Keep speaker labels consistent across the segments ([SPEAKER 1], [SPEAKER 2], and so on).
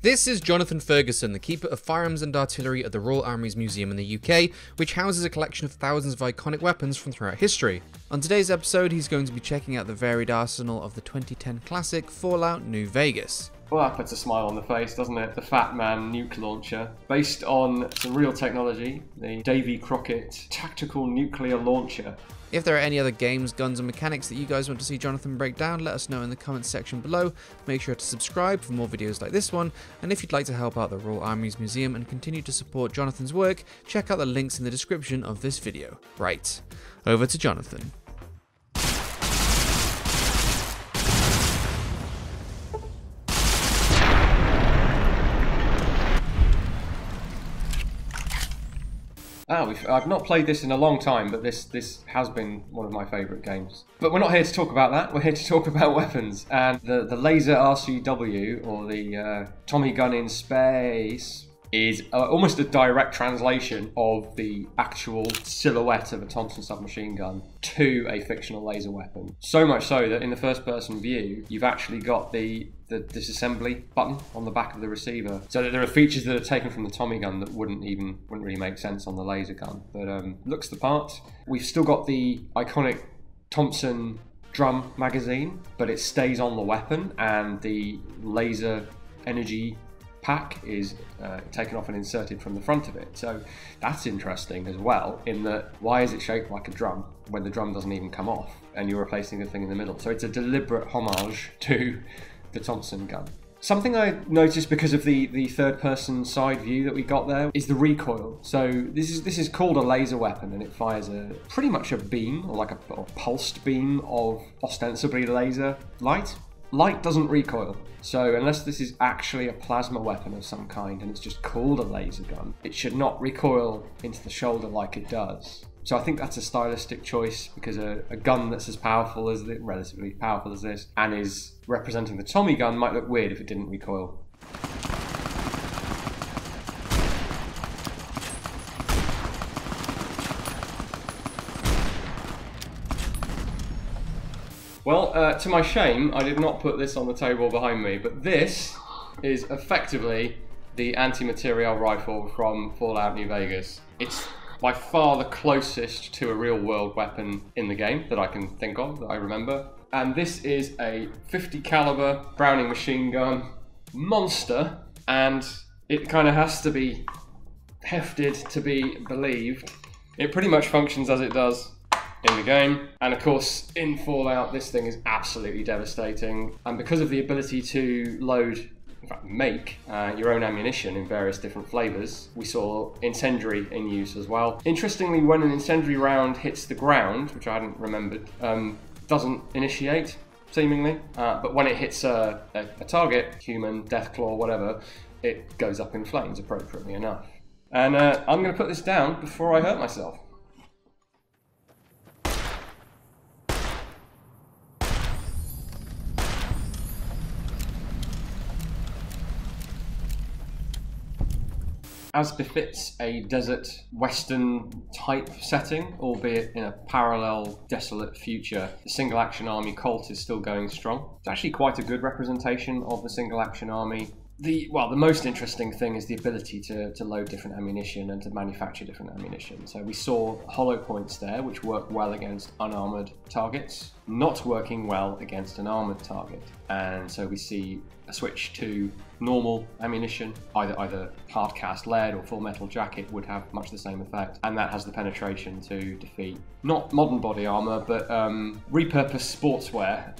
[SPEAKER 1] This is Jonathan Ferguson, the Keeper of Firearms and Artillery at the Royal Armouries Museum in the UK, which houses a collection of thousands of iconic weapons from throughout history. On today's episode, he's going to be checking out the varied arsenal of the 2010 classic Fallout New Vegas.
[SPEAKER 2] Well, that puts a smile on the face, doesn't it? The Fat Man Nuka Launcher, based on some real technology, the Davy Crockett Tactical Nuclear Launcher.
[SPEAKER 1] If there are any other games, guns and mechanics that you guys want to see Jonathan break down, let us know in the comments section below. Make sure to subscribe for more videos like this one, and if you'd like to help out the Royal Armouries Museum and continue to support Jonathan's work, check out the links in the description of this video. Right, over to Jonathan.
[SPEAKER 2] I've not played this in a long time, but this has been one of my favourite games. But we're not here to talk about that, we're here to talk about weapons. And the laser RCW, or the Tommy gun in space, is almost a direct translation of the actual silhouette of a Thompson submachine gun to a fictional laser weapon. So much so that in the first person view, you've actually got the disassembly button on the back of the receiver. So that there are features that are taken from the Tommy gun that wouldn't really make sense on the laser gun. But looks the part. We've still got the iconic Thompson drum magazine, but it stays on the weapon, and the laser energy pack is taken off and inserted from the front of it. So that's interesting as well, in that why is it shaped like a drum when the drum doesn't even come off and you're replacing the thing in the middle? So it's a deliberate homage to the Thompson gun. Something I noticed because of the third person side view that we got there is the recoil. So this is called a laser weapon, and it fires pretty much a beam, or like a pulsed beam of ostensibly laser light. Light doesn't recoil, so unless this is actually a plasma weapon of some kind and it's just called a laser gun, it should not recoil into the shoulder like it does. So I think that's a stylistic choice, because a gun that's as powerful as relatively powerful as this, and is representing the Tommy gun, might look weird if it didn't recoil. Well, to my shame, I did not put this on the table behind me, but this is effectively the anti-materiel rifle from Fallout New Vegas. It's by far the closest to a real-world weapon in the game that I can think of, that I remember. And this is a 50 caliber Browning machine gun monster, and it kind of has to be hefted to be believed. It pretty much functions as it does in the game, and of course in Fallout this thing is absolutely devastating, and because of the ability to load, in fact make, your own ammunition in various different flavours, we saw incendiary in use as well. Interestingly, when an incendiary round hits the ground, which I hadn't remembered, doesn't initiate seemingly, but when it hits a target, human, deathclaw, whatever, it goes up in flames appropriately enough. And I'm going to put this down before I hurt myself. As befits a desert western type setting, albeit in a parallel desolate future, the single action army cult is still going strong. It's actually quite a good representation of the single action army. The most interesting thing is the ability to load different ammunition and to manufacture different ammunition. So we saw hollow points there, which work well against unarmoured targets, not working well against an armoured target. And so we see a switch to normal ammunition, either hard cast lead or full metal jacket would have much the same effect, and that has the penetration to defeat not modern body armour, but repurposed sportswear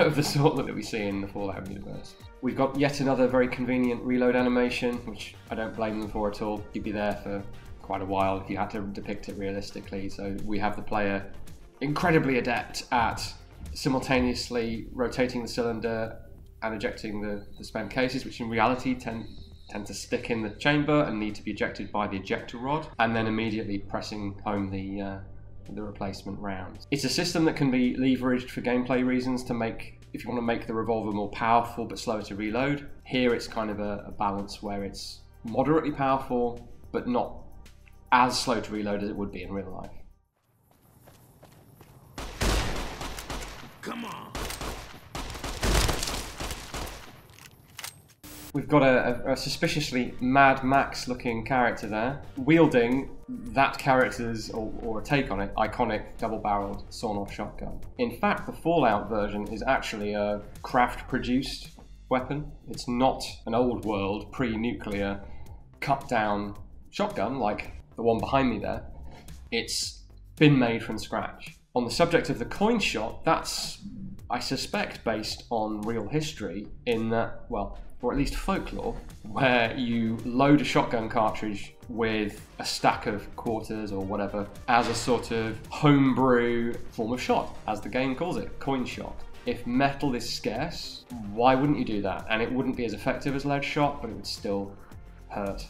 [SPEAKER 2] of the sort that we see in the Fallout universe. We've got yet another very convenient reload animation, which I don't blame them for at all. You'd be there for quite a while if you had to depict it realistically. So we have the player incredibly adept at simultaneously rotating the cylinder and ejecting the spent cases, which in reality tend to stick in the chamber and need to be ejected by the ejector rod, and then immediately pressing home the replacement rounds. It's a system that can be leveraged for gameplay reasons to make, if you want to make the revolver more powerful but slower to reload. Here it's kind of a balance where it's moderately powerful but not as slow to reload as it would be in real life. Come on. We've got a suspiciously Mad Max looking character there, wielding that character's, or a take on it, iconic double-barreled sawn-off shotgun. In fact, the Fallout version is actually a craft-produced weapon. It's not an old world, pre-nuclear, cut-down shotgun like the one behind me there. It's been made from scratch. On the subject of the coin shot, that's, I suspect, based on real history in that, well, or at least folklore, where you load a shotgun cartridge with a stack of quarters or whatever as a sort of homebrew form of shot, as the game calls it, coin shot. If metal is scarce, why wouldn't you do that? And it wouldn't be as effective as lead shot, but it would still hurt.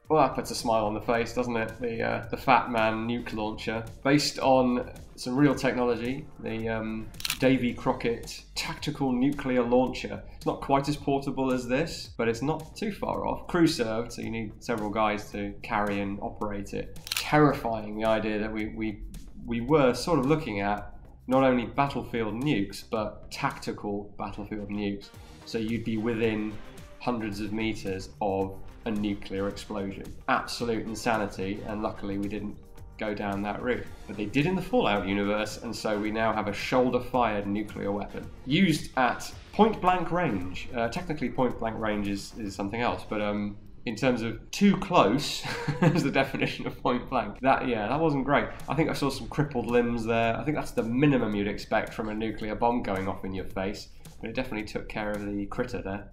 [SPEAKER 2] Well, that puts a smile on the face, doesn't it? The Fat Man Nuka Launcher, based on some real technology, the Davy Crockett Tactical Nuclear Launcher. It's not quite as portable as this, but it's not too far off. Crew served, so you need several guys to carry and operate it. Terrifying, the idea that we were sort of looking at not only battlefield nukes, but tactical battlefield nukes. So you'd be within hundreds of meters of a nuclear explosion. Absolute insanity, and luckily we didn't go down that route. But they did in the Fallout universe, and so we now have a shoulder-fired nuclear weapon used at point-blank range. Technically point-blank range is something else, but in terms of too close is the definition of point-blank. That wasn't great. I think I saw some crippled limbs there. I think that's the minimum you'd expect from a nuclear bomb going off in your face, but it definitely took care of the critter there.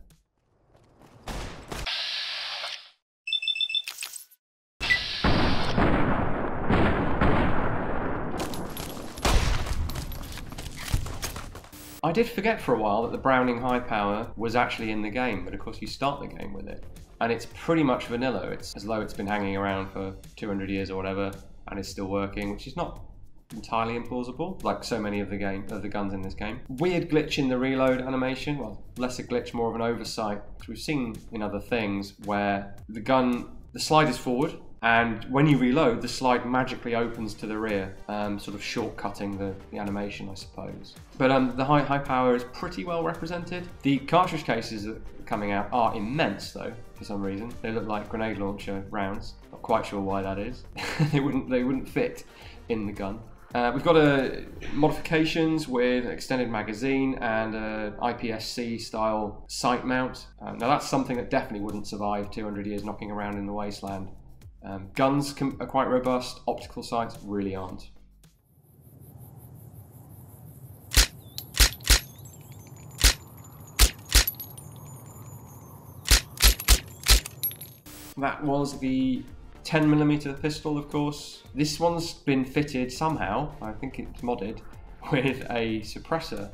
[SPEAKER 2] I did forget for a while that the Browning High Power was actually in the game, but of course you start the game with it. And it's pretty much vanilla. It's as though it's been hanging around for 200 years or whatever, and is still working, which is not entirely implausible, like so many of the guns in this game. Weird glitch in the reload animation, well, less a glitch, more of an oversight, which we've seen in other things, where the slide is forward, and when you reload, the slide magically opens to the rear, sort of shortcutting the animation, I suppose. But the high power is pretty well represented. The cartridge cases that are coming out are immense, though, for some reason. They look like grenade launcher rounds. Not quite sure why that is. They wouldn't fit in the gun. We've got modifications with an extended magazine and an IPSC style sight mount. Now that's something that definitely wouldn't survive 200 years knocking around in the wasteland. Guns are quite robust, optical sights really aren't. That was the 10mm pistol, of course. This one's been fitted somehow, I think it's modded, with a suppressor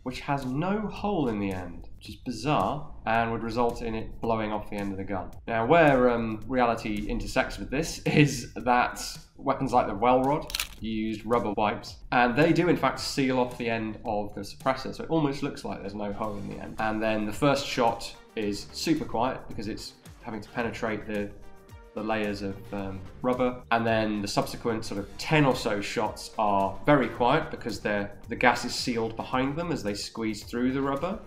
[SPEAKER 2] which has no hole in the end, which is bizarre and would result in it blowing off the end of the gun. Now, where reality intersects with this is that weapons like the well rod used rubber wipes, and they do in fact seal off the end of the suppressor, so it almost looks like there's no hole in the end. And then the first shot is super quiet because it's having to penetrate the layers of rubber, and then the subsequent sort of 10 or so shots are very quiet because the gas is sealed behind them as they squeeze through the rubber,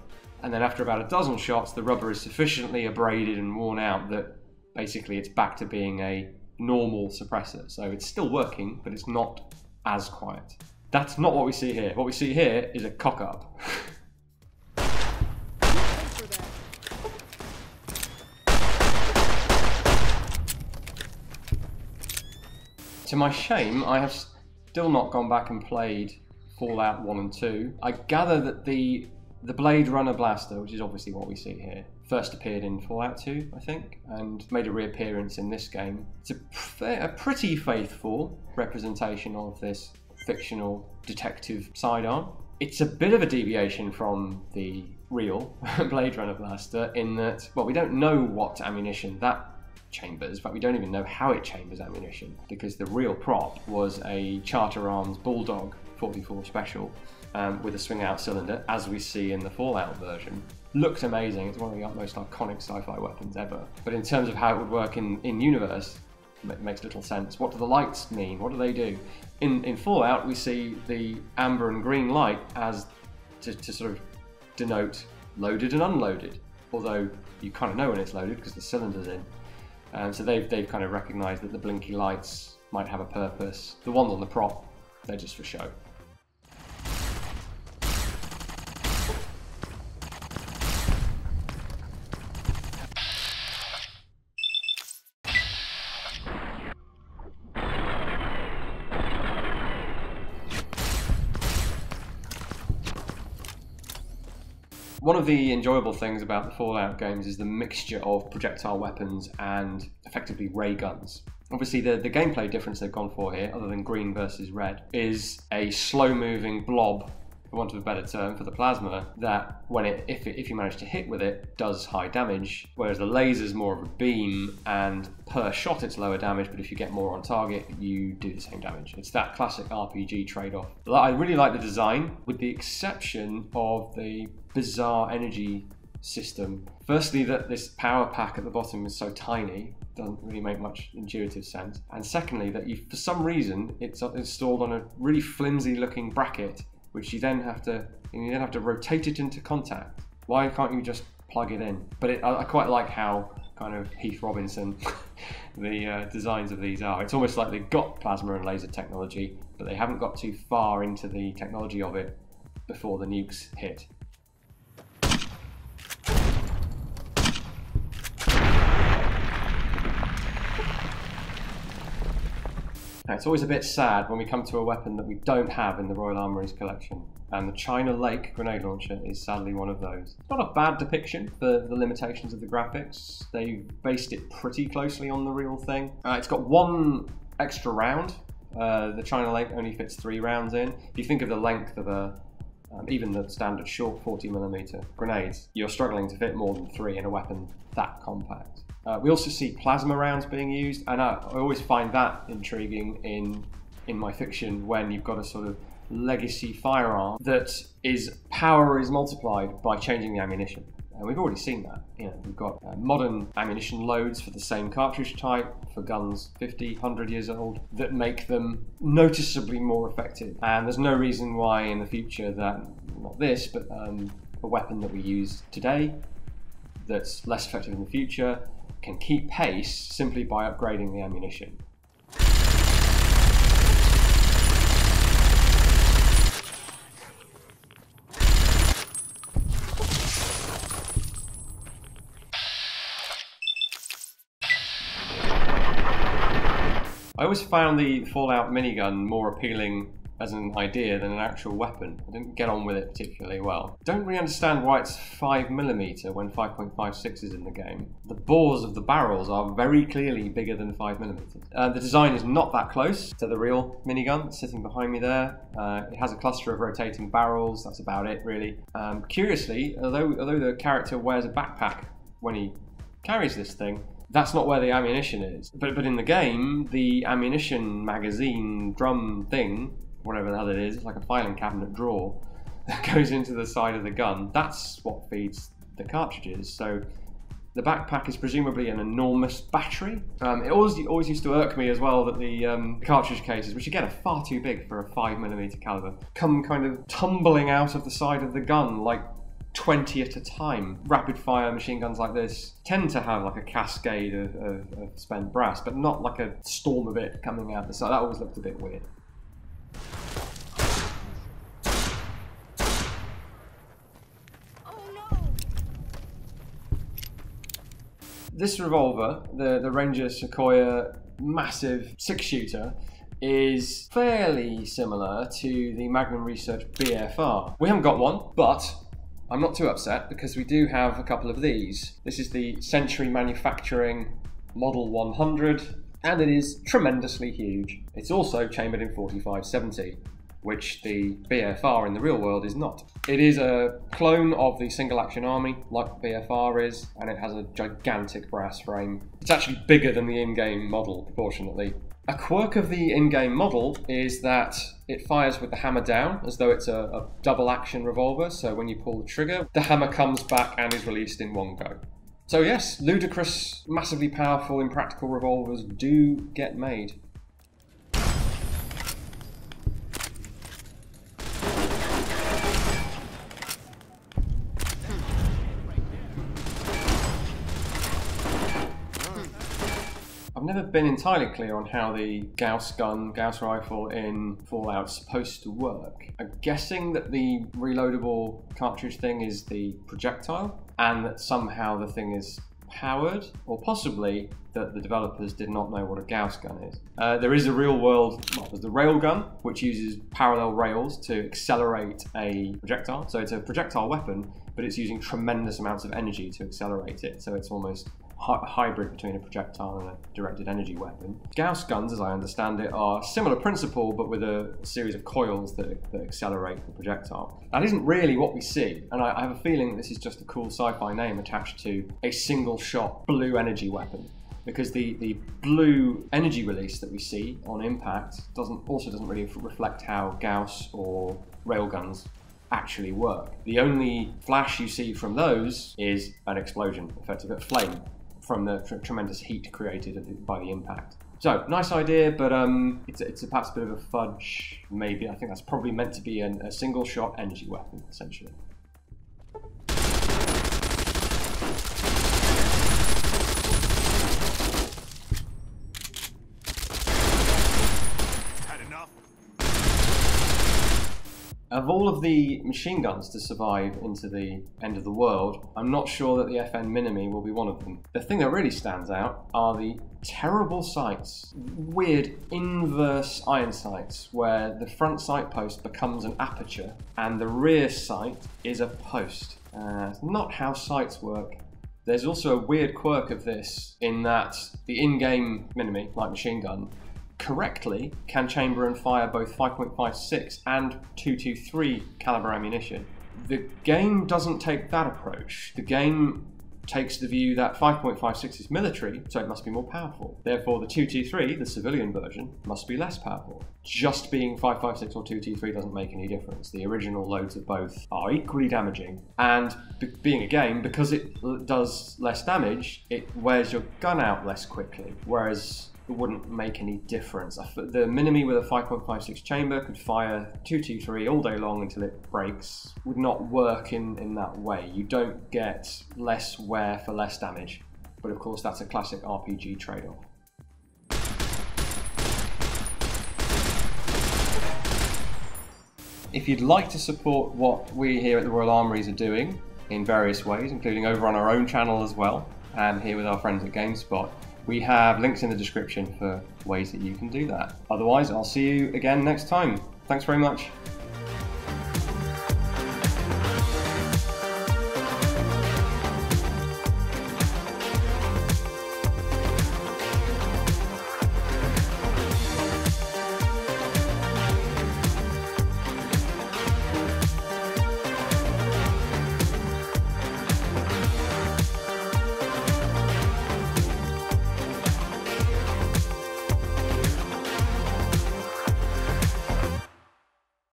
[SPEAKER 2] and then after about a dozen shots the rubber is sufficiently abraded and worn out that basically it's back to being a normal suppressor. So it's still working, but it's not as quiet. That's not what we see here. What we see here is a cock-up. To my shame, I have still not gone back and played Fallout 1 and 2. I gather that the Blade Runner blaster, which is obviously what we see here, first appeared in Fallout 2, I think, and made a reappearance in this game. It's a pretty faithful representation of this fictional detective sidearm. It's a bit of a deviation from the real Blade Runner blaster in that, well, we don't know what ammunition that chambers. In fact, we don't even know how it chambers ammunition, because the real prop was a Charter Arms Bulldog 44 Special, with a swing-out cylinder, as we see in the Fallout version. Looks amazing. It's one of the most iconic sci-fi weapons ever. But in terms of how it would work in universe, it makes little sense. What do the lights mean? What do they do? In Fallout, we see the amber and green light as to sort of denote loaded and unloaded, although you kind of know when it's loaded because the cylinder's in. So they've kind of recognised that the blinky lights might have a purpose. The ones on the prop, they're just for show. One of the enjoyable things about the Fallout games is the mixture of projectile weapons and effectively ray guns. Obviously the gameplay difference they've gone for here, other than green versus red, is a slow-moving blob, for want of a better term, for the plasma, that when if you manage to hit with it, does high damage, whereas the laser's more of a beam, and per shot it's lower damage, but if you get more on target, you do the same damage. It's that classic RPG trade-off. I really like the design, with the exception of the bizarre energy system. Firstly, that this power pack at the bottom is so tiny, doesn't really make much intuitive sense. And secondly, that for some reason, it's installed on a really flimsy looking bracket, which you then have to rotate it into contact. Why can't you just plug it in? But I quite like how kind of Heath Robinson the designs of these are. It's almost like they've got plasma and laser technology, but they haven't got too far into the technology of it before the nukes hit. Now, it's always a bit sad when we come to a weapon that we don't have in the Royal Armouries collection, and the China Lake grenade launcher is sadly one of those. It's not a bad depiction for the limitations of the graphics. They based it pretty closely on the real thing. It's got one extra round. The China Lake only fits 3 rounds in. If you think of the length of even the standard short 40mm grenades, you're struggling to fit more than 3 in a weapon that compact. We also see plasma rounds being used, and I always find that intriguing in my fiction when you've got a sort of legacy firearm that power is multiplied by changing the ammunition. And we've already seen that. We've got modern ammunition loads for the same cartridge type for guns 50, 100 years old that make them noticeably more effective. And there's no reason why in the future that, not this, but a weapon that we use today that's less effective in the future can keep pace simply by upgrading the ammunition. I always found the Fallout minigun more appealing as an idea than an actual weapon. I didn't get on with it particularly well. Don't really understand why it's 5mm when 5.56 is in the game. The bores of the barrels are very clearly bigger than 5mm. The design is not that close to the real minigun sitting behind me there. It has a cluster of rotating barrels, that's about it really. Curiously, although the character wears a backpack when he carries this thing, that's not where the ammunition is. But in the game, the ammunition magazine drum thing, whatever the hell it is, it's like a filing cabinet drawer that goes into the side of the gun. That's what feeds the cartridges. So the backpack is presumably an enormous battery. It always used to irk me as well that the cartridge cases, which again are far too big for a 5mm caliber, come kind of tumbling out of the side of the gun like 20 at a time. Rapid fire machine guns like this tend to have like a cascade of spent brass, but not like a storm of it coming out the side. That always looked a bit weird. This revolver, the Ranger Sequoia massive 6-shooter, is fairly similar to the Magnum Research BFR. We haven't got one, but I'm not too upset because we do have a couple of these. This is the Century Manufacturing Model 100, and it is tremendously huge. It's also chambered in 45-70, which the BFR in the real world is not. It is a clone of the Single Action Army, like BFR is, and it has a gigantic brass frame. It's actually bigger than the in-game model, proportionately. A quirk of the in-game model is that it fires with the hammer down, as though it's a double action revolver, so when you pull the trigger, the hammer comes back and is released in one go. So yes, ludicrous, massively powerful, impractical revolvers do get made. I've never been entirely clear on how the Gauss Rifle in Fallout's supposed to work. I'm guessing that the reloadable cartridge thing is the projectile, and that somehow the thing is powered, or possibly that the developers did not know what a Gauss gun is. There is a real-world, there's the railgun, which uses parallel rails to accelerate a projectile. So it's a projectile weapon, but it's using tremendous amounts of energy to accelerate it. So it's almost a hybrid between a projectile and a directed energy weapon. Gauss guns, as I understand it, are similar principle, but with a series of coils that accelerate the projectile. That isn't really what we see, and I have a feeling this is just a cool sci-fi name attached to a single-shot blue energy weapon, because the blue energy release that we see on impact also doesn't really reflect how Gauss or railguns actually work. The only flash you see from those is an explosion, effectively a flame, from the tremendous heat created by the impact. So, nice idea, but it's perhaps a bit of a fudge, maybe. I think that's probably meant to be a single-shot energy weapon, essentially. Of all of the machine guns to survive into the end of the world, I'm not sure that the FN Minimi will be one of them. The thing that really stands out are the terrible sights, weird inverse iron sights, where the front sight post becomes an aperture and the rear sight is a post. It's not how sights work. There's also a weird quirk of this in that the in-game Minimi, like machine gun, correctly can chamber and fire both 5.56 and .223 caliber ammunition. The game doesn't take that approach. The game takes the view that 5.56 is military, so it must be more powerful. Therefore, the .223, the civilian version, must be less powerful. Just being 5.56 or .223 doesn't make any difference. The original loads of both are equally damaging, and being a game, because it does less damage, it wears your gun out less quickly, whereas it wouldn't make any difference. The Minimi with a 5.56 chamber could fire .223 all day long until it breaks. Would not work in that way. You don't get less wear for less damage. But of course that's a classic RPG trade-off. If you'd like to support what we here at the Royal Armouries are doing in various ways, including over on our own channel as well, and here with our friends at GameSpot, we have links in the description for ways that you can do that. Otherwise, I'll see you again next time. Thanks very much.